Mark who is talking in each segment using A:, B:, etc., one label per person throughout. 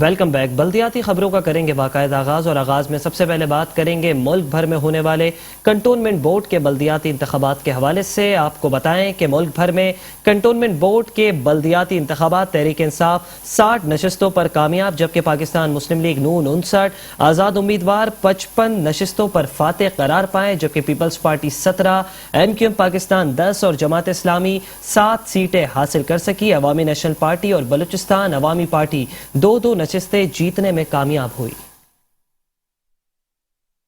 A: Welcome back. بلدیاتی خبروں کا کریں گے باقاعدہ آغاز، اور آغاز میں سب سے پہلے بات کریں گے ملک بھر میں ہونے والے کنٹونمنٹ بورڈ کے بلدیاتی انتخابات کے حوالے سے۔ آپ کو بتائیں کہ ملک بھر میں کنٹونمنٹ بورڈ کے بلدیاتی انتخابات تحریک انصاف 60 نشستوں پر کامیاب، جبکہ پاکستان مسلم لیگ نون 59، آزاد امیدوار 55 نشستوں پر فاتح قرار پائے، جبکہ پیپلز پارٹی 17، MQM پاکستان 10 اور جماعت اسلامی 7 سیٹیں حاصل کر سکی۔ عوامی نیشنل پارٹی اور بلوچستان عوامی پارٹی 2 نشستیں جیتنے میں کامیاب ہوئی۔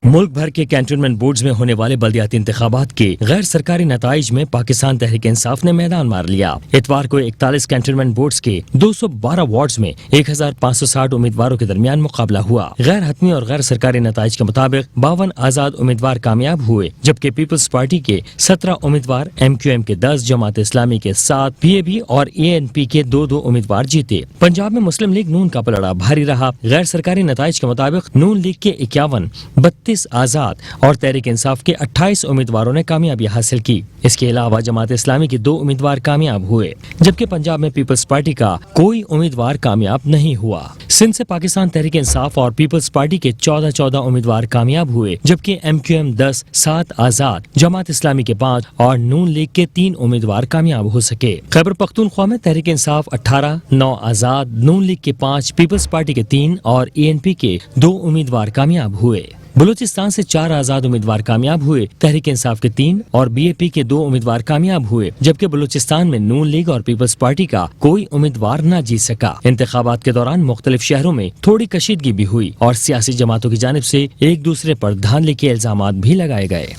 B: ملک بھر کے کینٹونمنٹ بورڈز میں ہونے والے بلدیاتی انتخابات کے غیر سرکاری نتائج میں پاکستان تحریک انصاف نے میدان مار لیا۔ اتوار کو 41 کینٹونمنٹ بورڈز کے 212 وارڈز میں 1560 امیدواروں کے درمیان مقابلہ ہوا۔ غیر حتمی اور غیر سرکاری نتائج کے مطابق 52 آزاد امیدوار کامیاب ہوئے، جبکہ پیپلز پارٹی کے 17 امیدوار، MQM کے 10، جماعت اسلامی کے 7، PAB اور ANP کے 2 امیدوار جیتے۔ پنجاب میں مسلم لیگ نون کا پلڑا بھاری رہا۔ غیر سرکاری نتائج کے مطابق نون لیگ کے 51، 32 آزاد اور تحریک انصاف کے 28 امیدواروں نے کامیابی حاصل کی۔ اس کے علاوہ جماعت اسلامی کے 2 امیدوار کامیاب ہوئے، جبکہ پنجاب میں پیپلز پارٹی کا کوئی امیدوار کامیاب نہیں ہوا۔ سندھ سے پاکستان تحریک انصاف اور پیپلز پارٹی کے 14 امیدوار کامیاب ہوئے، جبکہ MQM 10، 7 آزاد، جماعت اسلامی کے 5 اور نون لیگ کے 3 امیدوار کامیاب ہو سکے۔ خیبر پختونخوا میں تحریک انصاف 18، 9 آزاد، نون لیگ کے 5، پیپلز پارٹی کے 3 اور ANP کے 2 امیدوار کامیاب ہوئے۔ بلوچستان سے 4 آزاد امیدوار کامیاب ہوئے، تحریک انصاف کے 3 اور BAP کے 2 امیدوار کامیاب ہوئے، جبکہ بلوچستان میں نون لیگ اور پیپلز پارٹی کا کوئی امیدوار نہ جیت سکا۔ انتخابات کے دوران مختلف شہروں میں تھوڑی کشیدگی بھی ہوئی اور سیاسی جماعتوں کی جانب سے ایک دوسرے پر دھاندلی کے الزامات بھی لگائے گئے۔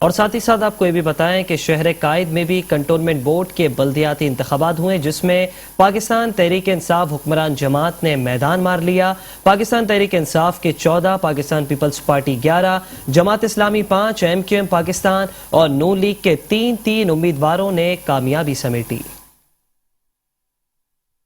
A: اور ساتھ ہی ساتھ آپ کو یہ بھی بتائیں کہ شہر قائد میں بھی کنٹونمنٹ بورڈ کے بلدیاتی انتخابات ہوئے، جس میں پاکستان تحریک انصاف حکمران جماعت نے میدان مار لیا۔ پاکستان تحریک انصاف کے 14، پاکستان پیپلز پارٹی 11، جماعت اسلامی 5، MQM پاکستان اور نون لیگ کے 3 امیدواروں نے کامیابی سمیٹی۔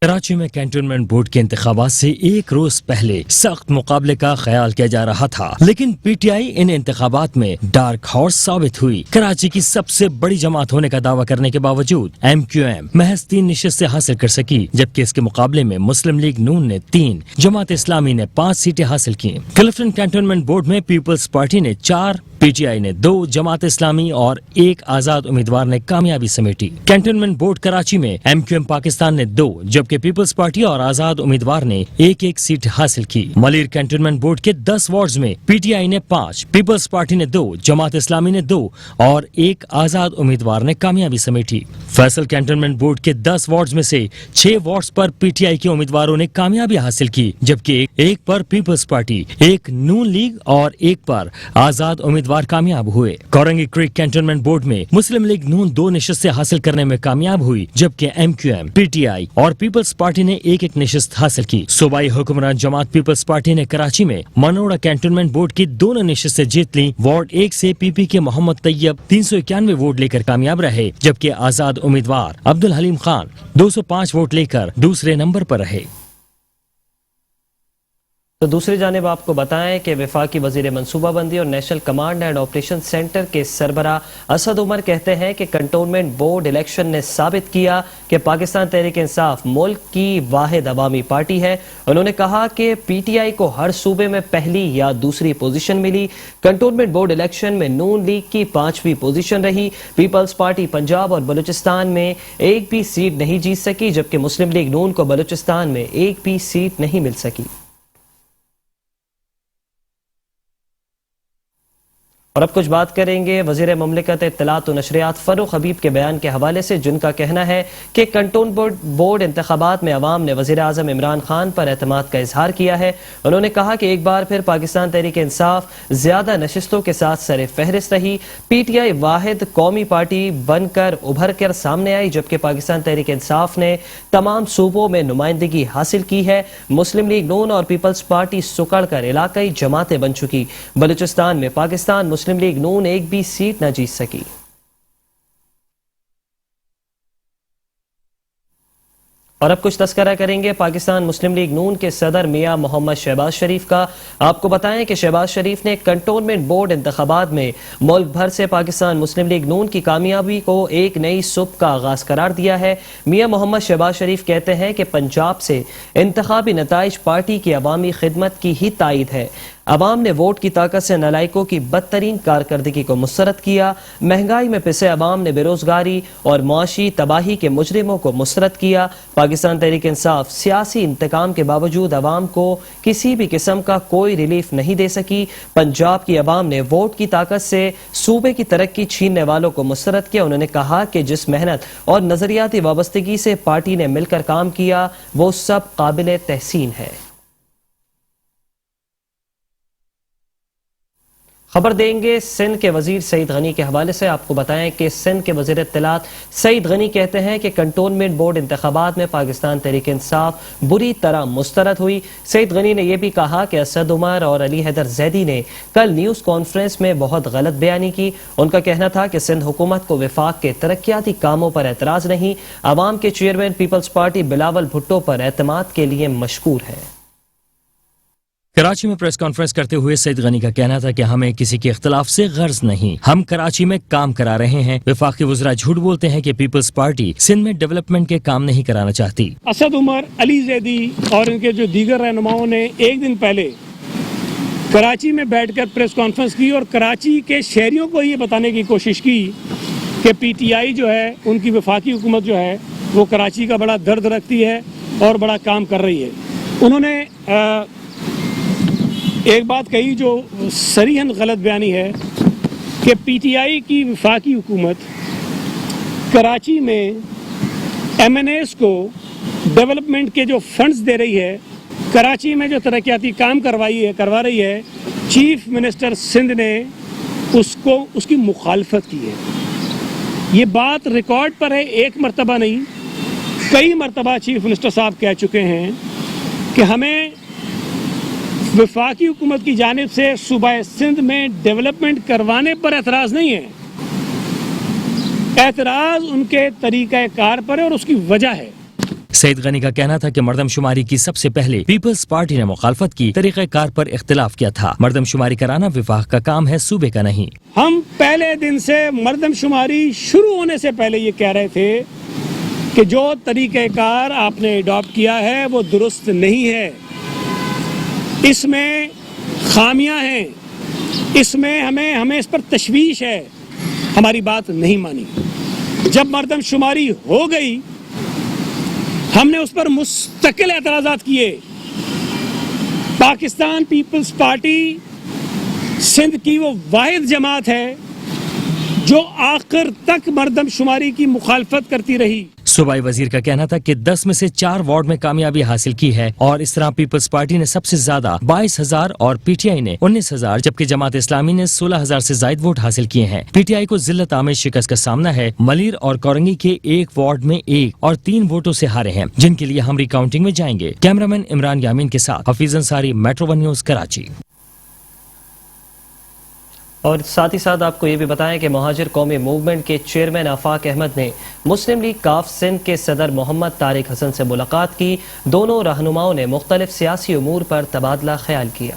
B: کراچی میں کینٹونمنٹ بورڈ کے انتخابات سے ایک روز پہلے سخت مقابلے کا خیال کیا جا رہا تھا، لیکن PTI ان انتخابات میں ڈارک ہارس ثابت ہوئی۔ کراچی کی سب سے بڑی جماعت ہونے کا دعویٰ کرنے کے باوجود MQM محض 3 نشستیں حاصل کر سکی، جبکہ اس کے مقابلے میں مسلم لیگ نون نے 3، جماعت اسلامی نے 5 سیٹیں حاصل کی۔ کلفٹن کینٹونمنٹ بورڈ میں پیپلز پارٹی نے 4، PTI نے 2، جماعت اسلامی اور 1 آزاد امیدوار نے کامیابی سمیٹی۔ کینٹونمنٹ بورڈ کراچی میں MQM پاکستان نے 2، جبکہ پیپلز پارٹی اور آزاد امیدوار نے 1 سیٹ حاصل کی۔ ملیر کینٹونمنٹ بورڈ کے 10 وارڈز میں PTI نے 5، پیپلز پارٹی نے 2، جماعت اسلامی نے 2 اور 1 آزاد امیدوار نے کامیابی سمیٹی۔ فیصل کینٹونمنٹ بورڈ کے 10 وارڈز میں سے 6 وارڈز پر PTI کے امیدواروں نے کامیابی حاصل کی، جبکہ 1 پر پیپلز پارٹی، 1 نون لیگ اور 1 پر آزاد امیدوار کامیاب ہوئے۔ کورنگی کریک کینٹونمنٹ بورڈ میں مسلم لیگ نون 2 نشستیں حاصل کرنے میں کامیاب ہوئی، جبکہ MQM، PTI اور پیپلز پارٹی نے 1 نشست حاصل کی۔ صوبائی حکمران جماعت پیپلز پارٹی نے کراچی میں منوڑا کینٹونمنٹ بورڈ کی 2 نشستیں جیت لی۔ وارڈ 1 سے PP کے محمد طیب 391 ووٹ لے کر کامیاب رہے، جبکہ آزاد امیدوار عبدالحلیم خان 205 ووٹ لے کر دوسرے نمبر پر رہے۔
A: تو دوسری جانب آپ کو بتائیں کہ وفاقی وزیر منصوبہ بندی اور national command and operation centre کے سربراہ اسد عمر کہتے ہیں کہ کنٹونمنٹ بورڈ الیکشن نے ثابت کیا کہ پاکستان تحریک انصاف ملک کی واحد عوامی پارٹی ہے۔ انہوں نے کہا کہ PTI کو ہر صوبے میں پہلی یا دوسری پوزیشن ملی۔ کنٹونمنٹ بورڈ الیکشن میں نون لیگ کی 5ویں پوزیشن رہی۔ پیپلز پارٹی پنجاب اور بلوچستان میں ایک بھی سیٹ نہیں جیت سکی، جبکہ مسلم لیگ نون کو بلوچستان میں ایک بھی سیٹ نہیں مل سکی۔ اور اب کچھ بات کریں گے وزیر مملکت اطلاعات و نشریات فروخ حبیب کے بیان کے حوالے سے، جن کا کہنا ہے کہ کنٹونمنٹ بورڈ انتخابات میں عوام نے وزیر اعظم عمران خان پر اعتماد کا اظہار کیا ہے۔ انہوں نے کہا کہ ایک بار پھر پاکستان تحریک انصاف زیادہ نشستوں کے ساتھ سر فہرست رہی۔ PTI واحد قومی پارٹی بن کر ابھر کر سامنے آئی، جبکہ پاکستان تحریک انصاف نے تمام صوبوں میں نمائندگی حاصل کی ہے۔ مسلم لیگ نون اور پیپلز پارٹی سکڑ کر علاقائی جماعتیں بن چکی۔ بلوچستان میں پاکستان مسلم لیگ نون ایک بھی سیٹ نہ جیت سکی۔ اور اب کچھ تذکرہ کریں گے پاکستان مسلم لیگ نون کے صدر میاں محمد شہباز شریف کا۔ آپ کو بتائیں کہ شہباز شریف نے کنٹونمنٹ بورڈ انتخابات میں ملک بھر سے پاکستان مسلم لیگ نون کی کامیابی کو ایک نئی صبح کا آغاز قرار دیا ہے۔ میاں محمد شہباز شریف کہتے ہیں کہ پنجاب سے انتخابی نتائج پارٹی کی عوامی خدمت کی ہی تائید ہے۔ عوام نے ووٹ کی طاقت سے نالائکوں کی بدترین کارکردگی کو مسترد کیا۔ مہنگائی میں پسے عوام نے بے روزگاری اور معاشی تباہی کے مجرموں کو مسترد کیا۔ پاکستان تحریک انصاف سیاسی انتقام کے باوجود عوام کو کسی بھی قسم کا کوئی ریلیف نہیں دے سکی۔ پنجاب کی عوام نے ووٹ کی طاقت سے صوبے کی ترقی چھیننے والوں کو مسترد کیا۔ انہوں نے کہا کہ جس محنت اور نظریاتی وابستگی سے پارٹی نے مل کر کام کیا وہ سب قابل تحسین ہے۔ خبر دیں گے سندھ کے وزیر سعید غنی کے حوالے سے۔ آپ کو بتائیں کہ سندھ کے وزیر اطلاعات سعید غنی کہتے ہیں کہ کنٹونمنٹ بورڈ انتخابات میں پاکستان تحریک انصاف بری طرح مسترد ہوئی۔ سعید غنی نے یہ بھی کہا کہ اسد عمر اور علی حیدر زیدی نے کل نیوز کانفرنس میں بہت غلط بیانی کی۔ ان کا کہنا تھا کہ سندھ حکومت کو وفاق کے ترقیاتی کاموں پر اعتراض نہیں، عوام کے چیئرمین پیپلز پارٹی بلاول بھٹو پر اعتماد کے لیے مشکور ہے۔
B: کراچی میں پریس کانفرنس کرتے ہوئے سعید غنی کا کہنا تھا کہ ہمیں کسی کے اختلاف سے غرض نہیں، ہم کراچی میں کام کرا رہے ہیں۔ وفاقی وزراء جھوٹ بولتے ہیں کہ پیپلز پارٹی سندھ میں ڈیولپمنٹ کے کام نہیں کرانا چاہتی۔
C: اسد عمر، علی زیدی اور ان کے جو دیگر رہنماؤں نے ایک دن پہلے کراچی میں بیٹھ کر پریس کانفرنس کی اور کراچی کے شہریوں کو یہ بتانے کی کوشش کی کہ پی ٹی آئی جو ہے، ان کی وفاقی حکومت جو ہے وہ کراچی کا بڑا درد رکھتی ہے اور بڑا کام کر رہی ہے۔ انہوں نے ایک بات کہی جو صریحاً غلط بیانی ہے کہ پی ٹی آئی کی وفاقی حکومت کراچی میں ایم این ایز کو ڈیولپمنٹ کے جو فنڈز دے رہی ہے، کراچی میں جو ترقیاتی کام کروا رہی ہے، چیف منسٹر سندھ نے اس کی مخالفت کی ہے۔ یہ بات ریکارڈ پر ہے، ایک مرتبہ نہیں، کئی مرتبہ چیف منسٹر صاحب کہہ چکے ہیں کہ ہمیں وفاقی حکومت کی جانب سے صوبہ سندھ میں ڈیولپمنٹ کروانے پر اعتراض نہیں ہے، اعتراض ان کے طریقہ کار پر ہے اور اس کی وجہ ہے۔
B: سعید غنی کا کہنا تھا کہ مردم شماری کی سب سے پہلے پیپلز پارٹی نے مخالفت کی، طریقہ کار پر اختلاف کیا تھا۔ مردم شماری کرانا وفاق کا کام ہے، صوبے کا نہیں۔
C: ہم پہلے دن سے مردم شماری شروع ہونے سے پہلے یہ کہہ رہے تھے کہ جو طریقہ کار آپ نے اڈاپٹ کیا ہے وہ درست نہیں ہے، اس میں خامیاں ہیں، اس میں ہمیں اس پر تشویش ہے۔ ہماری بات نہیں مانی۔ جب مردم شماری ہو گئی ہم نے اس پر مستقل اعتراضات کیے۔ پاکستان پیپلز پارٹی سندھ کی وہ واحد جماعت ہے جو آخر تک مردم شماری کی مخالفت کرتی رہی۔
B: صوبائی وزیر کا کہنا تھا کہ 10 میں سے 4 وارڈ میں کامیابی حاصل کی ہے اور اس طرح پیپلز پارٹی نے سب سے زیادہ 22,000 اور پی ٹی آئی نے 19,000 جبکہ جماعت اسلامی نے 16,000 سے زائد ووٹ حاصل کیے ہیں۔ پی ٹی آئی کو ذلت آمیز شکست کا سامنا ہے۔ ملیر اور کورنگی کے ایک وارڈ میں 1 اور 3 ووٹوں سے ہارے ہیں، جن کے لیے ہم ری کاؤنٹنگ میں جائیں گے۔ کیمرامین عمران یامین کے ساتھ حفیظ انصاری، میٹرو 1 نیوز، کراچی۔
A: اور ساتھ ہی ساتھ آپ کو یہ بھی بتائیں کہ مہاجر قومی موومنٹ کے چیئرمین آفاق احمد نے مسلم لیگ کاف سندھ کے صدر محمد طارق حسن سے ملاقات کی۔ دونوں رہنماؤں نے مختلف سیاسی امور پر تبادلہ خیال کیا۔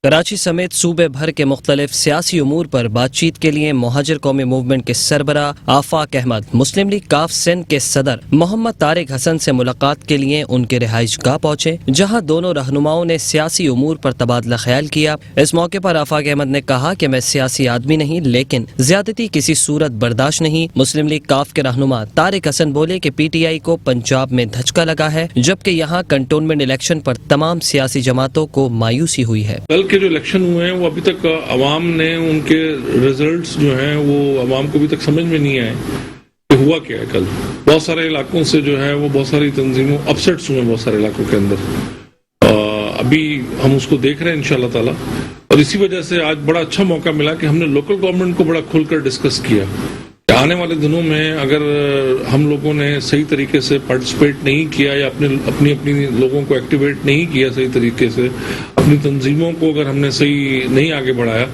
A: کراچی سمیت صوبے بھر کے مختلف سیاسی امور پر بات چیت کے لیے مہاجر قومی موومنٹ کے سربراہ آفاق احمد مسلم لیگ کاف سندھ کے صدر محمد طارق حسن سے ملاقات کے لیے ان کے رہائش گاہ پہنچے، جہاں دونوں رہنماؤں نے سیاسی امور پر تبادلہ خیال کیا۔ اس موقع پر آفاق احمد نے کہا کہ میں سیاسی آدمی نہیں، لیکن زیادتی کسی صورت برداشت نہیں۔ مسلم لیگ کاف کے رہنما طارق حسن بولے کہ پی ٹی آئی کو پنجاب میں دھچکا لگا ہے، جبکہ یہاں کنٹونمنٹ الیکشن پر تمام سیاسی جماعتوں کو مایوسی ہوئی ہے۔
D: کے جو الیکشن ہوئے ہیں وہ ابھی تک عوام نے ان کے ریزلٹس جو ہیں وہ عوام کو ابھی تک سمجھ میں نہیں آئے کہ ہوا کیا ہے۔ کل بہت سارے علاقوں سے جو ہے وہ بہت ساری تنظیموں اپسیٹس ہوئے ہیں بہت سارے علاقوں کے اندر، ابھی ہم اس کو دیکھ رہے ہیں انشاءاللہ تعالی، اور اسی وجہ سے آج بڑا اچھا موقع ملا کہ ہم نے لوکل گورنمنٹ کو بڑا کھل کر ڈسکس کیا کہ آنے والے دنوں میں اگر ہم لوگوں نے صحیح طریقے سے پارٹیسپیٹ نہیں کیا یا اپنی لوگوں کو ایکٹیویٹ نہیں کیا صحیح طریقے سے، اپنی تنظیموں کو اگر ہم نے صحیح نہیں آگے بڑھایا،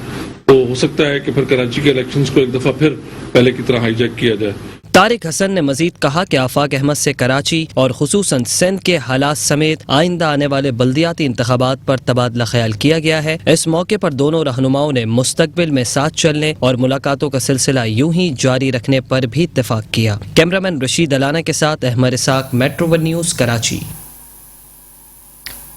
D: تو ہو سکتا ہے کہ پھر کراچی کے الیکشنز کو ایک دفعہ پھر پہلے کی طرح ہائی جیک کیا جائے۔
A: طارق حسن نے مزید کہا کہ آفاق احمد سے کراچی اور خصوصاً سندھ کے حالات سمیت آئندہ آنے والے بلدیاتی انتخابات پر تبادلہ خیال کیا گیا ہے۔ اس موقع پر دونوں رہنماؤں نے مستقبل میں ساتھ چلنے اور ملاقاتوں کا سلسلہ یوں ہی جاری رکھنے پر بھی اتفاق کیا۔ کیمرامین رشید علانہ کے ساتھ Ahmed Ishaq, metro one news, Karachi.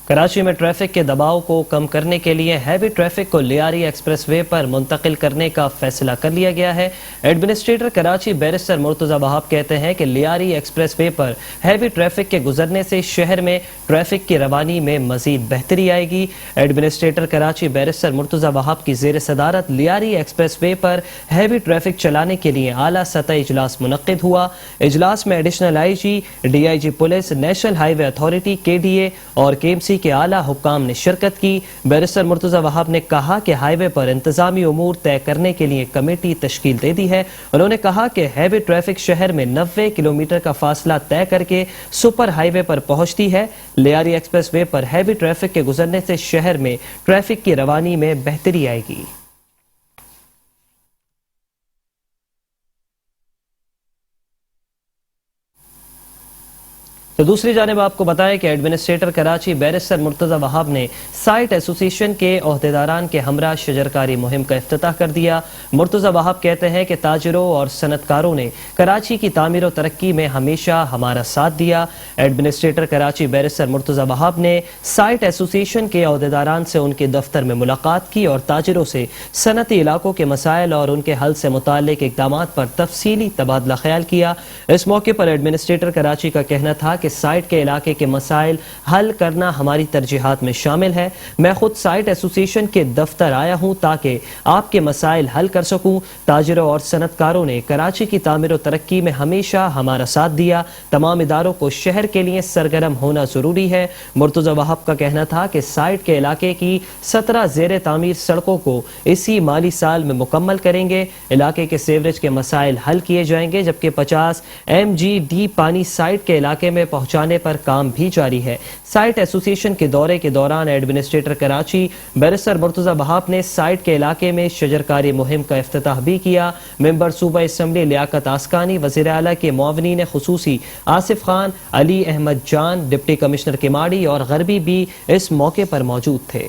A: Karachi میں ٹریفک کے دباؤ کو کم کرنے کے لیے ہیوی ٹریفک کو لیاری ایکسپریس وے پر منتقل کرنے کا فیصلہ کر لیا گیا ہے۔ ایڈمنسٹریٹر کراچی بیرسٹر مرتضی وہاب کہتے ہیں کہ لیاری ایکسپریس وے پر ہیوی ٹریفک کے گزرنے سے شہر میں ٹریفک کی روانی میں مزید بہتری آئے گی۔ ایڈمنسٹریٹر کراچی بیرسٹر مرتضی وہاب کی زیر صدارت لیاری ایکسپریس وے پر ہیوی ٹریفک چلانے کے لیے اعلیٰ سطحی اجلاس منعقد ہوا۔ اجلاس میں additional I G, D I G police, national highway authority, K D A اور کے ایم سی کے اعلیٰ حکام نے شرکت کی۔ بیرسٹر مرتضی وہاب نے کہا کہ ہائی وے پر انتظامی امور طے کرنے کے لیے کمیٹی تشکیل دے دی ہے۔ انہوں نے کہا کہ ہیوی ٹریفک شہر میں 90 کلومیٹر کا فاصلہ طے کر کے سپر ہائی وے پر پہنچتی ہے۔ لیاری ایکسپریس وے پر ہیوی ٹریفک کے گزرنے سے شہر میں ٹریفک کی روانی میں بہتری آئے گی۔ تو دوسری جانب آپ کو بتائیں کہ ایڈمنسٹریٹر کراچی بیرسٹر مرتضی وہاب نے سائٹ ایسوسیشن کے عہدیداران کے ہمراہ شجرکاری مہم کا افتتاح کر دیا۔ مرتضی وہاب کہتے ہیں کہ تاجروں اور صنعت کاروں نے کراچی کی تعمیر و ترقی میں ہمیشہ ہمارا ساتھ دیا۔ ایڈمنسٹریٹر کراچی بیرسٹر مرتضی وہاب نے سائٹ ایسوسیشن کے عہدیداران سے ان کے دفتر میں ملاقات کی اور تاجروں سے صنعتی علاقوں کے مسائل اور ان کے حل سے متعلق اقدامات پر تفصیلی تبادلہ خیال کیا۔ اس موقع پر ایڈمنسٹریٹر کراچی کا کہنا تھا کہ سائٹ کے علاقے کے مسائل حل کرنا ہماری ترجیحات میں شامل ہے۔ میں خود سائٹ ایسوسیشن کے دفتر آیا ہوں تاکہ آپ کے مسائل حل کر سکوں۔ تاجروں اور صنعت کاروں نے کراچی کی تعمیر و ترقی میں ہمیشہ ہمارا ساتھ دیا۔ تمام اداروں کو شہر کے لیے سرگرم ہونا ضروری ہے۔ مرتضی وہاب کا کہنا تھا کہ سائٹ کے علاقے کی 17 زیر تعمیر سڑکوں کو اسی مالی سال میں مکمل کریں گے۔ علاقے کے سیوریج کے مسائل حل کیے جائیں گے، جبکہ 50 MGD پانی سائٹ کے علاقے میں پہنچانے پر کام بھی جاری ہے۔ سائٹ ایسوسیشن کے دورے کے دوران ایڈمنسٹریٹر کراچی بیرسٹر مرتضی وہاب نے سائٹ کے علاقے میں شجرکاری مہم کا افتتاح بھی کیا۔ ممبر صوبہ اسمبلی لیاقت آسکانی، وزیر اعلیٰ کے معاونین خصوصی آصف خان، علی احمد جان، ڈپٹی کمشنر کماڑی اور غربی بھی اس موقع پر موجود تھے۔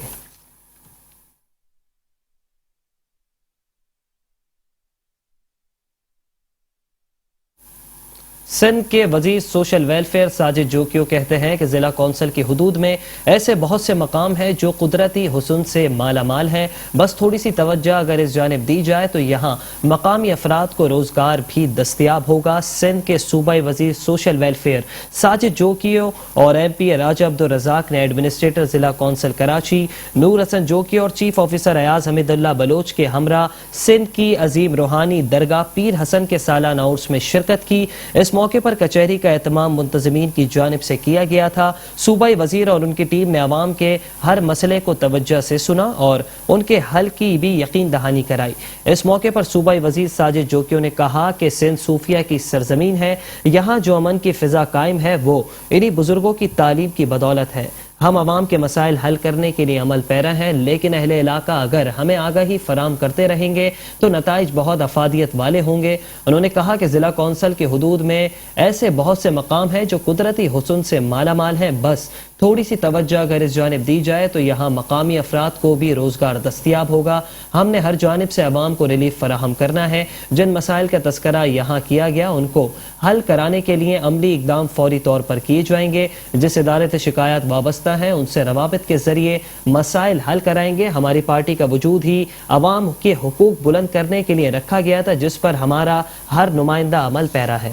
A: سندھ کے وزیر سوشل ویلفیئر ساجد جوکیو کہتے ہیں کہ ضلع کونسل کی حدود میں ایسے بہت سے مقام ہیں جو قدرتی حسن سے مالا مال ہیں، بس تھوڑی سی توجہ اگر اس جانب دی جائے تو یہاں مقامی افراد کو روزگار بھی دستیاب ہوگا۔ سندھ کے صوبائی وزیر سوشل ویلفیئر ساجد جوکیو اور MP راجہ عبدالرزاق نے ایڈمنسٹریٹر ضلع کونسل کراچی نور حسن جوکیو اور چیف آفیسر ایاز حمید اللہ بلوچ کے ہمراہ سندھ کی عظیم روحانی درگاہ پیر حسن کے سالانہ عرس میں شرکت کی۔ اس موقع پر کچہری کا اہتمام منتظمین کی جانب سے کیا گیا تھا۔ صوبائی وزیر اور ان کی ٹیم نے عوام کے ہر مسئلے کو توجہ سے سنا اور ان کے حل کی بھی یقین دہانی کرائی۔ اس موقع پر صوبائی وزیر ساجد جوکیو نے کہا کہ سندھ صوفیہ کی سرزمین ہے، یہاں جو امن کی فضا قائم ہے وہ انہی بزرگوں کی تعلیم کی بدولت ہے۔ ہم عوام کے مسائل حل کرنے کے لیے عمل پیرا ہیں، لیکن اہل علاقہ اگر ہمیں آگاہی فراہم کرتے رہیں گے تو نتائج بہت افادیت والے ہوں گے۔ انہوں نے کہا کہ ضلع کونسل کی حدود میں ایسے بہت سے مقام ہیں جو قدرتی حسن سے مالا مال ہیں، بس تھوڑی سی توجہ اگر اس جانب دی جائے تو یہاں مقامی افراد کو بھی روزگار دستیاب ہوگا۔ ہم نے ہر جانب سے عوام کو ریلیف فراہم کرنا ہے۔ جن مسائل کا تذکرہ یہاں کیا گیا ان کو حل کرانے کے لیے عملی اقدام فوری طور پر کیے جائیں گے۔ جس ادارے سے شکایات وابستہ ہیں ان سے روابط کے ذریعے مسائل حل کرائیں گے۔ ہماری پارٹی کا وجود ہی عوام کے حقوق بلند کرنے کے لیے رکھا گیا تھا، جس پر ہمارا ہر نمائندہ عمل پیرا ہے۔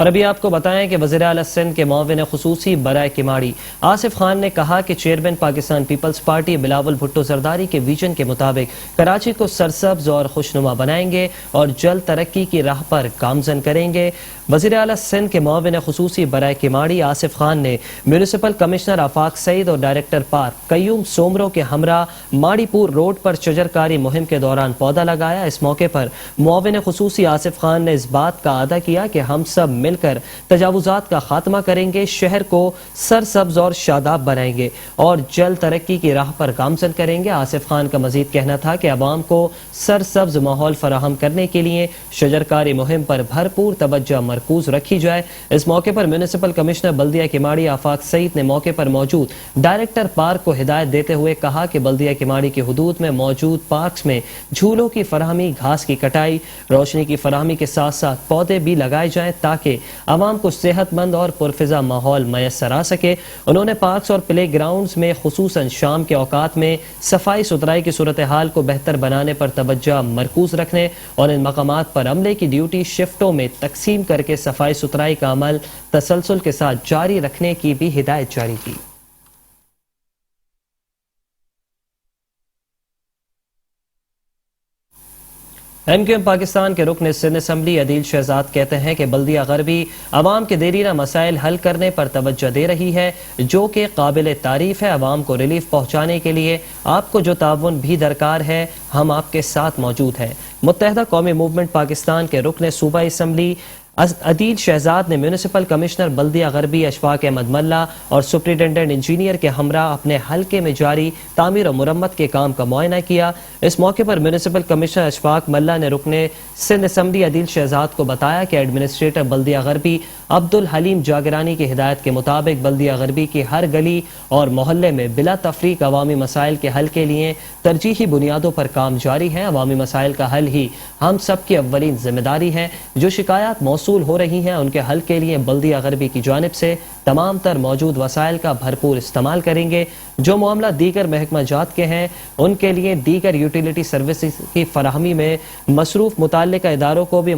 A: اور ابھی آپ کو بتائیں کہ وزیر اعلیٰ سندھ کے معاون خصوصی برائے کماڑی آصف خان نے کہا کہ چیئرمین پاکستان پیپلز پارٹی بلاول بھٹو زرداری کے ویژن کے مطابق کراچی کو سرسبز اور خوشنما بنائیں گے اور جلد ترقی کی راہ پر گامزن کریں گے۔ وزیر اعلیٰ سندھ کے معاون خصوصی برائے کماڑی آصف خان نے میونسپل کمشنر آفاق سعید اور ڈائریکٹر پارک قیوم سومرو کے ہمراہ ماڑی پور روڈ پر شجرکاری مہم کے دوران پودا لگایا۔ اس موقع پر معاون خصوصی آصف خان نے اس بات کا اعادہ کیا کہ ہم سب مل کر تجاوزات کا خاتمہ کریں گے، شہر کو سرسبز اور شاداب بنائیں گے اور جلد ترقی کی راہ پر گامزن کریں گے۔ آصف خان کا مزید کہنا تھا کہ عوام کو سرسبز ماحول فراہم کرنے کے لیے شجرکاری مہم پر بھرپور توجہ مرکوز رکھی جائے۔ اس موقع پر میونسپل کمشنر بلدیہ کماڑی آفاق سعید نے موقع پر موجود ڈائریکٹر پارک کو ہدایت دیتے ہوئے کہا کہ بلدیہ کماڑی کی حدود میں موجود پارکس میں جھولوں کی فراہمی، گھاس کی کٹائی، روشنی کی فراہمی کے ساتھ ساتھ پودے بھی لگائے جائیں تاکہ عوام کو صحت مند اور پرفضا ماحول میسر آ سکے۔ انہوں نے پارکس اور پلے گراؤنڈز میں خصوصاً شام کے اوقات میں صفائی ستھرائی کی صورتحال کو بہتر بنانے پر توجہ مرکوز رکھنے اور ان مقامات پر عملے کی ڈیوٹی شفٹوں میں تقسیم کر کے صفائی ستھرائی کا عمل تسلسل کے ساتھ جاری رکھنے کی بھی ہدایت جاری کی۔ ایم کیو ایم پاکستان کے رکن سندھ اسمبلی عدیل شہزاد کہتے ہیں کہ بلدیہ غربی عوام کے دیرینہ مسائل حل کرنے پر توجہ دے رہی ہے، جو کہ قابل تعریف ہے۔ عوام کو ریلیف پہنچانے کے لیے آپ کو جو تعاون بھی درکار ہے، ہم آپ کے ساتھ موجود ہیں۔ متحدہ قومی موومنٹ پاکستان کے رکن صوبائی اسمبلی عدیل شہزاد نے میونسپل کمشنر بلدیہ غربی اشفاق احمد ملا اور سپرنٹینڈنٹ انجینئر کے ہمراہ اپنے حلقے میں جاری تعمیر و مرمت کے کام کا معائنہ کیا۔ اس موقع پر میونسپل کمشنر اشفاق ملا نے رکن سندھ اسمبلی عدیل شہزاد کو بتایا کہ ایڈمنسٹریٹر بلدیہ غربی عبدالحلیم جاگرانی کی ہدایت کے مطابق بلدیہ غربی کی ہر گلی اور محلے میں بلا تفریق عوامی مسائل کے حل کے لیے ترجیحی بنیادوں پر کام جاری ہے۔ عوامی مسائل کا حل ہی ہم سب کی اولین ذمہ داری ہے۔ جو شکایات موصول ہو رہی ہیں ان کے حل کے لیے بلدیہ غربی کی جانب سے تمام تر موجود وسائل کا بھرپور استعمال کریں گے۔ جو معاملہ دیگر محکمہ جات کے ہیں ان کے لیے دیگر یوٹیلیٹی سروسز کی فراہمی میں مصروف متعلقہ اداروں کو بھی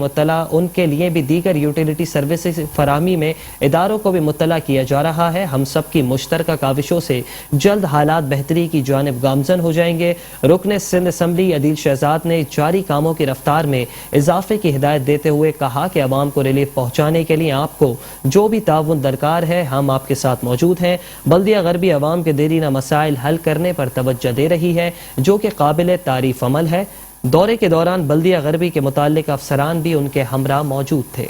A: مطلع کیا جا رہا ہے۔ ہم سب کی مشترکہ کاوشوں سے جلد حالات بہتری کی جانب گامزن ہو جائیں گے۔ رکن سندھ اسمبلی عدیل شہزاد نے جاری کاموں کی رفتار میں اضافے کی ہدایت دیتے ہوئے کہا کہ عوام کو ریلیف پہنچانے کے لیے آپ کو جو بھی تعاون درکار ہے، ہم آپ کے ساتھ موجود ہیں۔ بلدیہ غربی عوام کے دیرینہ مسائل حل کرنے پر توجہ دے رہی ہے، جو کہ قابل تعریف عمل ہے۔ دورے کے دوران بلدیہ غربی کے متعلق افسران بھی ان کے ہمراہ موجود تھے۔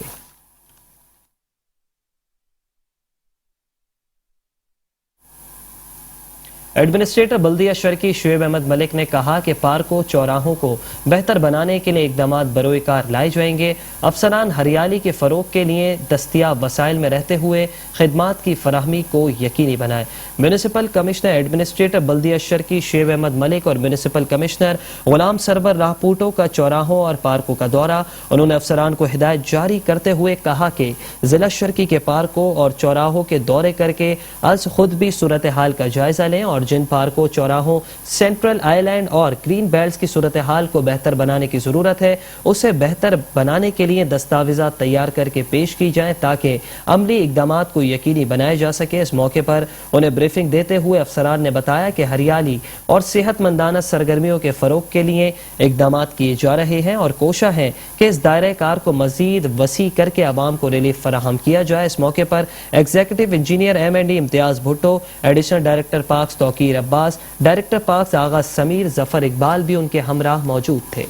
A: ایڈمنسٹریٹر بلدیہ شرقی شعیب احمد ملک نے کہا کہ پارکوں چوراہوں کو بہتر بنانے کے لیے اقدامات بروئے کار لائے جائیں گے۔ افسران ہریالی کے فروغ کے لیے دستیاب وسائل میں رہتے ہوئے خدمات کی فراہمی کو یقینی بنائیں۔ میونسپل کمشنر ایڈمنسٹریٹر بلدیہ شرقی شعیب احمد ملک اور میونسپل کمشنر غلام سرور راہپوٹو کا چوراہوں اور پارکوں کا دورہ۔ انہوں نے افسران کو ہدایت جاری کرتے ہوئے کہا کہ ضلع شرقی کے پارکوں اور چوراہوں کے دورے کر کے از خود بھی صورتحال کا جائزہ لیں اور جن پارکوں، چوراہوں، سینٹرل آئی لینڈ اور گرین بیلٹس کی صورتحال کو بہتر بنانے کی ضرورت ہے، اسے بہتر بنانے کے لیے دستاویزات تیار کر کے پیش کی جائیں تاکہ عملی اقدامات کو یقینی بنایا جا سکے۔ اس موقع پر انہیں بریفنگ دیتے ہوئے افسران نے بتایا کہ ہریالی اور صحت مندانہ سرگرمیوں کے فروغ کے لیے اقدامات کیے جا رہے ہیں اور کوشاں ہیں کہ اس دائرہ کار کو مزید وسیع کر کے عوام کو ریلیف فراہم کیا جائے۔ اس موقع پر ایگزیکٹو انجینئر M&E امتیاز بھٹو، ایڈیشنل ڈائریکٹر پارکس توقیر عباس، ڈائریکٹر پارکس آغا سمیر، ظفر اقبال بھی ان کے ہمراہ موجود تھے۔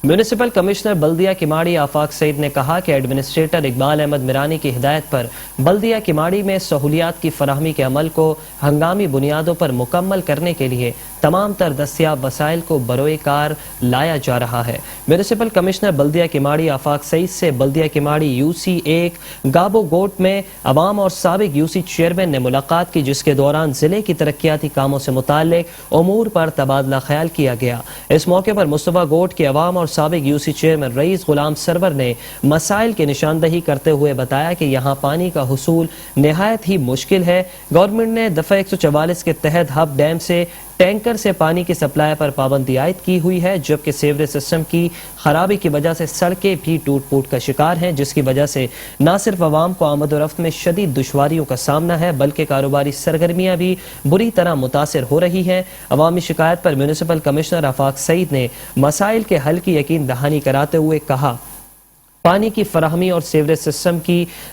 A: میونسپل کمشنر بلدیہ کماڑی آفاق سعید نے کہا کہ ایڈمنسٹریٹر اقبال احمد میرانی کی ہدایت پر بلدیہ کماڑی میں سہولیات کی فراہمی کے عمل کو ہنگامی بنیادوں پر مکمل کرنے کے لیے تمام تر دستیاب وسائل کو بروئے کار لایا جا رہا ہے۔ میونسپل کمشنر بلدیہ کماڑی آفاق سعید سے بلدیہ کماڑی UC1 گابو گوٹ میں عوام اور سابق UC چیئرمین نے ملاقات کی، جس کے دوران ضلع کی ترقیاتی کاموں سے متعلق امور پر تبادلہ خیال کیا گیا۔ اس موقع پر مصطفیٰ گوٹ کے عوام اور سابق UC چیئرمین رئیس غلام سرور نے مسائل کی نشاندہی کرتے ہوئے بتایا کہ یہاں پانی کا حصول نہایت ہی مشکل ہے۔ گورنمنٹ نے دفعہ 144 کے تحت ہب ڈیم سے ٹینکر سے پانی کی سپلائی پر پابندی عائد کی ہوئی ہے، جبکہ سیوریج سسٹم کی خرابی کی وجہ سے سڑکیں بھی ٹوٹ پھوٹ کا شکار ہیں، جس کی وجہ سے نہ صرف عوام کو آمد و رفت میں شدید دشواریوں کا سامنا ہے بلکہ کاروباری سرگرمیاں بھی بری طرح متاثر ہو رہی ہیں۔ عوامی شکایت پر میونسپل کمشنر آفاق سعید نے مسائل کے حل کی یقین دہانی کراتے ہوئے کہا پانی کی فراہمی اور سیوریج سسٹم کی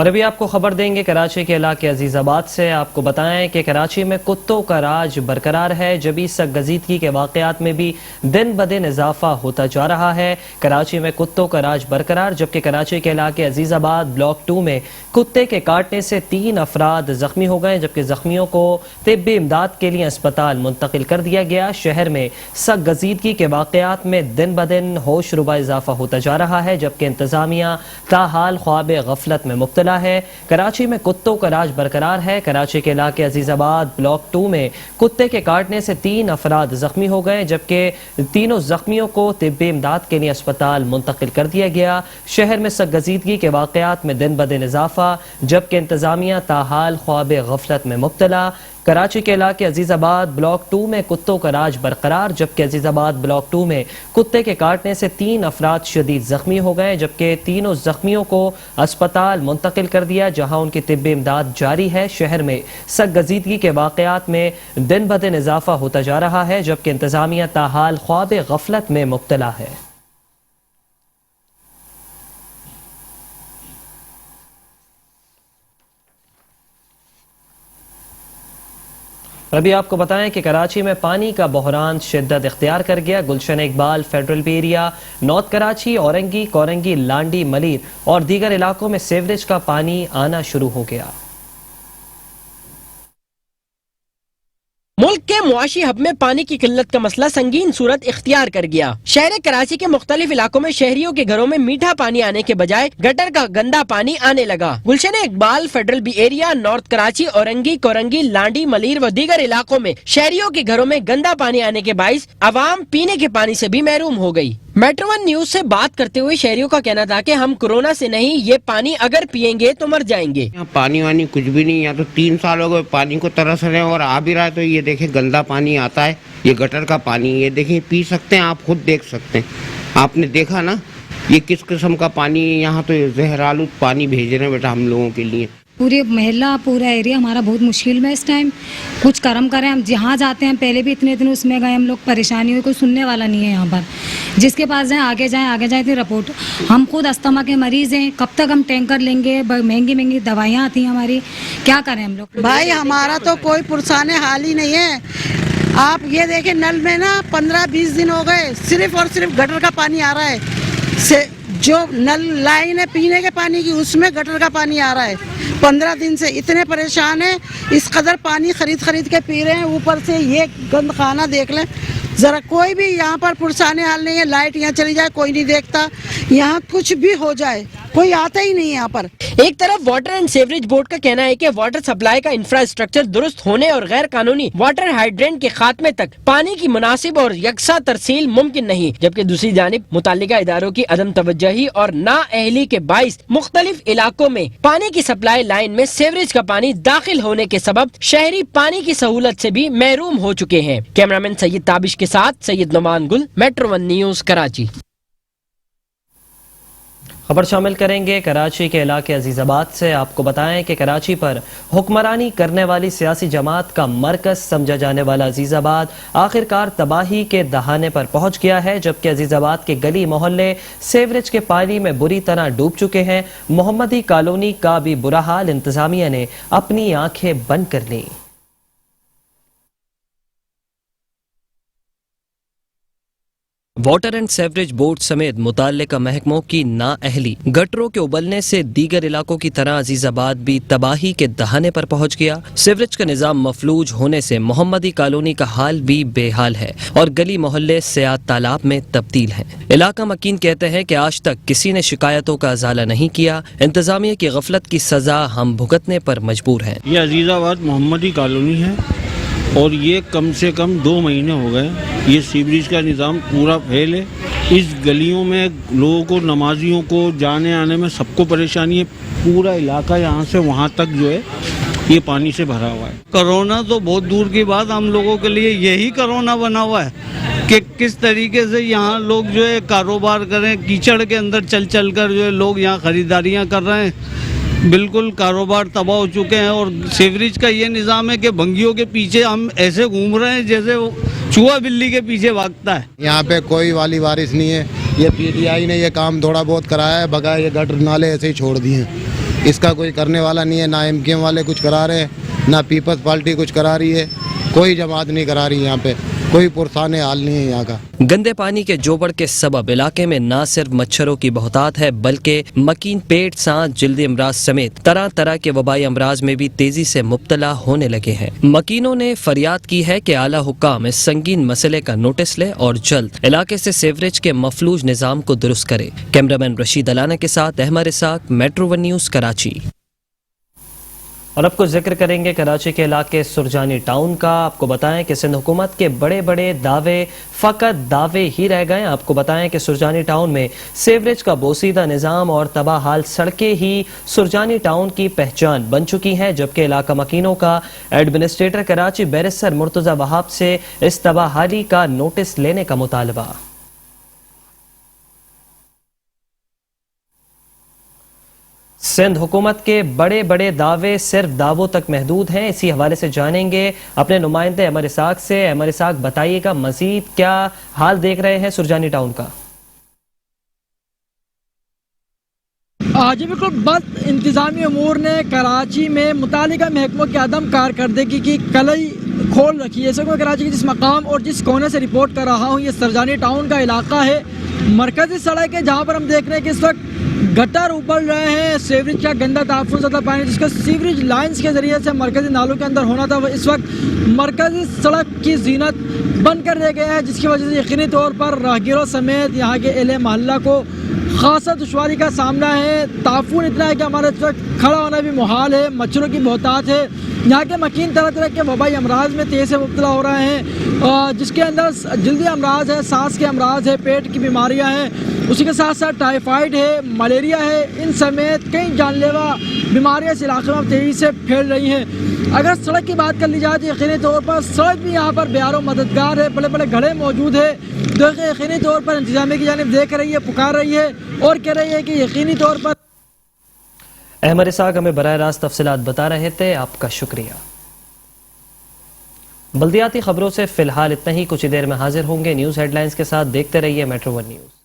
A: اور ابھی آپ کو خبر دیں گے کراچی کے علاقے عزیز آباد سے. آپ کو بتائیں کہ کراچی میں کتوں کا راج برقرار ہے. جبی سرگزیدگی کے واقعات میں بھی دن بدن اضافہ ہوتا جا رہا ہے. کراچی میں کتوں کا راج برقرار، جبکہ کراچی کے علاقے عزیز آباد بلاک 2 میں کتے کے کاٹنے سے 3 افراد زخمی ہو گئے، جبکہ زخمیوں کو طبی امداد کے لیے اسپتال منتقل کر دیا گیا. شہر میں سرگزیدگی کے واقعات میں دن بدن ہوش ربا اضافہ ہوتا جا رہا ہے، جبکہ انتظامیہ تاحال خواب غفلت میں مبتلا ہے. کراچی میں کتوں کا راج برقرار ہے. کراچی کے علاقے عزیز آباد بلاک 2 میں کتے کے کاٹنے سے 3 افراد زخمی ہو گئے، جبکہ تینوں زخمیوں کو طبی امداد کے لیے اسپتال منتقل کر دیا گیا. شہر میں سرگزیدگی کے واقعات میں دن بدن اضافہ، جبکہ انتظامیہ تاحال خواب غفلت میں مبتلا. کراچی کے علاقے عزیز آباد بلاک 2 میں کتوں کا راج برقرار، جبکہ عزیز آباد بلاک 2 میں کتے کے کاٹنے سے 3 افراد شدید زخمی ہو گئے، جبکہ تینوں زخمیوں کو اسپتال منتقل کر دیا جہاں ان کی طبی امداد جاری ہے. شہر میں سرگزیدگی کے واقعات میں دن بدن اضافہ ہوتا جا رہا ہے، جبکہ انتظامیہ تاحال خواب غفلت میں مبتلا ہے. ابھی آپ کو بتائیں کہ کراچی میں پانی کا بحران شدت اختیار کر گیا. Gulshan Iqbal Federal B Area, North Karachi, Orangi, Korangi, Landhi, Malir اور دیگر علاقوں میں سیوریج کا پانی آنا شروع ہو گیا.
E: ملک کے معاشی ہب میں پانی کی قلت کا مسئلہ سنگین صورت اختیار کر گیا. شہر کراچی کے مختلف علاقوں میں شہریوں کے گھروں میں میٹھا پانی آنے کے بجائے گٹر کا گندا پانی آنے لگا. Gulshan Iqbal Federal B Area, North Karachi, Orangi, Korangi, Landhi, Malir و دیگر علاقوں میں شہریوں کے گھروں میں گندا پانی آنے کے باعث عوام پینے کے پانی سے بھی محروم ہو گئی. میٹرو ون نیوز سے بات کرتے ہوئے شہریوں کا کہنا تھا کہ ہم کورونا سے نہیں، یہ پانی اگر پیئیں گے تو مر جائیں گے.
F: پانی وانی کچھ بھی نہیں، یا تو 3 سال ہو گئے پانی کو ترس رہے ہیں اور آ بھی رہا ہے. تو یہ دیکھیں گندا پانی آتا ہے، یہ گٹر کا پانی، یہ دیکھیں پی سکتے ہیں، آپ خود دیکھ سکتے ہیں. آپ نے دیکھا نا یہ کس قسم کا پانی ہے. یہاں تو زہرآلود پانی بھیج رہے ہیں بیٹا ہم لوگوں کے لیے.
G: پورے محلہ پورا ایریا ہمارا بہت مشکل میں اس ٹائم. کچھ کرم کریں، ہم جہاں جاتے ہیں پہلے بھی اتنے اس میں گئے ہم لوگ، پریشانی ہوئی، کوئی سننے والا نہیں ہے یہاں پر. جس کے پاس جائیں آگے جائیں تھی رپورٹ. ہم خود استما کے مریض ہیں، کب تک ہم ٹینکر لیں گے؟ مہنگی مہنگی دوائیاں آتی ہیں ہماری، کیا کریں ہم لوگ؟
H: بھائی ہمارا تو کوئی پرسان حال ہی نہیں ہے. آپ یہ دیکھیں نل میں نا 15-20 دن ہو گئے صرف اور صرف گٹر کا پانی آ رہا ہے. جو نل لائن ہے پینے کے پانی کی اس میں گٹر کا پانی آ رہا ہے. 15 دن سے اتنے پریشان ہیں، اس قدر پانی خرید کے پی رہے ہیں. اوپر سے یہ گند خانہ دیکھ لیں ذرا. کوئی بھی یہاں پر پرسان حال نہیں ہے. لائٹ یہاں چلی جائے کوئی نہیں دیکھتا، یہاں کچھ بھی ہو جائے کوئی آتا ہی نہیں یہاں پر.
E: ایک طرف واٹر اینڈ سیوریج بورڈ کا کہنا ہے کہ واٹر سپلائی کا انفراسٹرکچر درست ہونے اور غیر قانونی واٹر ہائیڈرینٹ کے خاتمے تک پانی کی مناسب اور یکساں ترسیل ممکن نہیں، جبکہ دوسری جانب متعلقہ اداروں کی عدم توجہی اور نااہلی کے باعث مختلف علاقوں میں پانی کی سپلائی لائن میں سیوریج کا پانی داخل ہونے کے سبب شہری پانی کی سہولت سے بھی محروم ہو چکے ہیں. کیمرامین سید تابش کے ساتھ سید نعمان گل، میٹرو ون نیوز، کراچی.
A: خبر شامل کریں گے کراچی کے علاقے عزیز آباد سے. آپ کو بتائیں کہ کراچی پر حکمرانی کرنے والی سیاسی جماعت کا مرکز سمجھا جانے والا عزیز آباد آخرکار تباہی کے دہانے پر پہنچ گیا ہے، جبکہ عزیز آباد کے گلی محلے سیوریج کے پانی میں بری طرح ڈوب چکے ہیں. محمدی کالونی کا بھی برا حال. انتظامیہ نے اپنی آنکھیں بند کر لیں. واٹر اینڈ سیوریج بورڈ سمیت متعلقہ محکموں کی نااہلی، گٹروں کے ابلنے سے دیگر علاقوں کی طرح عزیز آباد بھی تباہی کے دہانے پر پہنچ گیا. سیوریج کا نظام مفلوج ہونے سے محمدی کالونی کا حال بھی بے حال ہے اور گلی محلے سیاحت تالاب میں تبدیل ہیں. علاقہ مکین کہتے ہیں کہ آج تک کسی نے شکایتوں کا ازالہ نہیں کیا. انتظامیہ کی غفلت کی سزا ہم بھگتنے پر مجبور ہیں.
I: یہ عزیز آباد محمدی کالونی ہے اور یہ کم سے کم 2 مہینے ہو گئے یہ سیوریج کا نظام پورا فیل ہے. اس گلیوں میں لوگوں کو، نمازیوں کو جانے آنے میں سب کو پریشانی ہے. پورا علاقہ یہاں سے وہاں تک جو ہے یہ پانی سے بھرا ہوا ہے.
J: کرونا تو بہت دور کی بات، ہم لوگوں کے لیے یہی کرونا بنا ہوا ہے کہ کس طریقے سے یہاں لوگ جو ہے کاروبار کریں. کیچڑ کے اندر چل کر جو ہے لوگ یہاں خریداریاں کر رہے ہیں. بالکل کاروبار تباہ ہو چکے ہیں. اور سیوریج کا یہ نظام ہے کہ بھنگیوں کے پیچھے ہم ایسے گھوم رہے ہیں جیسے چوہا بلی کے پیچھے بھاگتا ہے.
K: یہاں پہ کوئی والی وارث نہیں ہے. یہ پی ٹی آئی نے یہ کام تھوڑا بہت کرایا ہے، بغیر یہ گٹر نالے ایسے ہی چھوڑ دیے ہیں. اس کا کوئی کرنے والا نہیں ہے. نہ ایم کیو ایم والے کچھ کرا رہے ہیں، نہ پیپلز پارٹی کچھ کرا رہی ہے. کوئی جماعت نہیں کرا رہی یہاں پہ. کوئی پرسان حال نہیں ہے یہاں کا.
A: گندے پانی کے جوبڑ کے سبب علاقے میں نہ صرف مچھروں کی بہتات ہے بلکہ مکین، پیٹ، سانس، جلدی امراض سمیت طرح طرح کے وبائی امراض میں بھی تیزی سے مبتلا ہونے لگے ہیں. مکینوں نے فریاد کی ہے کہ اعلیٰ حکام اس سنگین مسئلے کا نوٹس لے اور جلد علاقے سے سیوریج کے مفلوج نظام کو درست کرے. کیمرامین رشید علانہ کے ساتھ Ahmed Ishaq, metro one news, Karachi. اور اب کچھ ذکر کریں گے کراچی کے علاقے سرجانی ٹاؤن کا. آپ کو بتائیں کہ سندھ حکومت کے بڑے بڑے دعوے فقط دعوے ہی رہ گئے. آپ کو بتائیں کہ سرجانی ٹاؤن میں سیوریج کا بوسیدہ نظام اور تباہ حال سڑکیں ہی سرجانی ٹاؤن کی پہچان بن چکی ہیں، جبکہ علاقہ مکینوں کا ایڈمنسٹریٹر کراچی بیرسٹر مرتضی وہاب سے اس تباہ حالی کا نوٹس لینے کا مطالبہ. سندھ حکومت کے بڑے بڑے دعوے صرف دعووں تک محدود ہیں. اسی حوالے سے جانیں گے اپنے نمائندے احمد اسحاق سے. احمد اسحاق، بتائیے گا مزید کیا حال دیکھ رہے ہیں سرجانی ٹاؤن کا؟
L: جی بالکل، بد انتظامی امور نے کراچی میں متعلقہ محکموں کی عدم کارکردگی کی کلئی کھول رکھی ہے. میں کراچی کے جس مقام اور جس کونے سے رپورٹ کر رہا ہوں، یہ سرجانی ٹاؤن کا علاقہ ہے. مرکزی سڑک ہے جہاں پر ہم دیکھ رہے ہیں کہ اس وقت گٹر ابل رہے ہیں. سیوریج کا گندا تحفظ زدہ پانی جس کا سیوریج لائنز کے ذریعے سے مرکزی نالوں کے اندر ہونا تھا، وہ اس وقت مرکزی سڑک کی زینت بن کر رہ گیا ہے، جس کی وجہ سے یقینی طور پر راہگیروں سمیت یہاں کے اہل محلہ کو خاصا دشواری کا سامنا ہے. تعفن اتنا ہے کہ ہمارے اس وقت کھڑا ہونا بھی محال ہے. مچھروں کی بہتات ہے. یہاں کے مکین طرح طرح کے وبائی امراض میں تیز سے مبتلا ہو رہے ہیں، جس کے اندر جلدی امراض ہے، سانس کے امراض ہے، پیٹ کی بیماریاں ہیں، اسی کے ساتھ ساتھ ٹائیفائڈ ہے، ملیریا ہے. ان سمیت کئی جان لیوا بیماریاں اس علاقے میں تیزی سے پھیل رہی ہیں. اگر سڑک کی بات کر لی جائے تو یقینی طور پر سڑک بھی یہاں پر بیار و مددگار ہے. بڑے بڑے گھڑے موجود ہے جو یقینی طور پر انتظامیہ کی جانب دیکھ رہی ہے، پکار رہی ہے اور کہہ رہی ہے کہ یقینی طور پر.
A: احمد اسحاق ہمیں براہ راست تفصیلات بتا رہے تھے، آپ کا شکریہ. بلدیاتی خبروں سے فی الحال اتنا ہی. کچھ دیر میں حاضر ہوں گے نیوز ہیڈ لائنز کے ساتھ. دیکھتے رہیے میٹرو ون نیوز.